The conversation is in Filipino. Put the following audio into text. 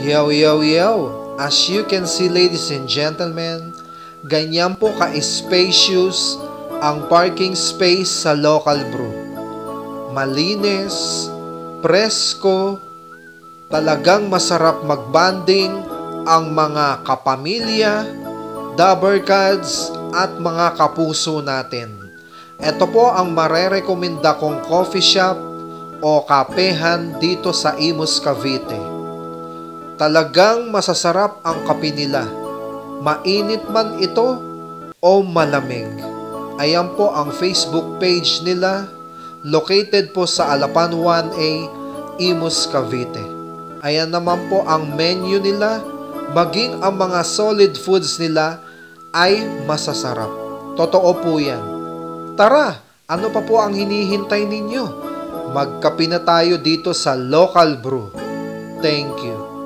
Yo, yo, yo! As you can see, ladies and gentlemen, ganyan po ka-spacious ang parking space sa Local Brew. Malinis, presko, talagang masarap magbanding ang mga kapamilya, dabbercads at mga kapuso natin. Ito po ang marerekomenda kong coffee shop o kapehan dito sa Imus, Cavite. Talagang masasarap ang kape nila. Mainit man ito o malamig. Ayan po ang Facebook page nila. Located po sa Alapan 1A, Imus, Cavite. Ayan naman po ang menu nila. Maging ang mga solid foods nila ay masasarap. Totoo po yan. Tara, ano pa po ang hinihintay ninyo? Magkape na tayo dito sa Local Brew. Thank you.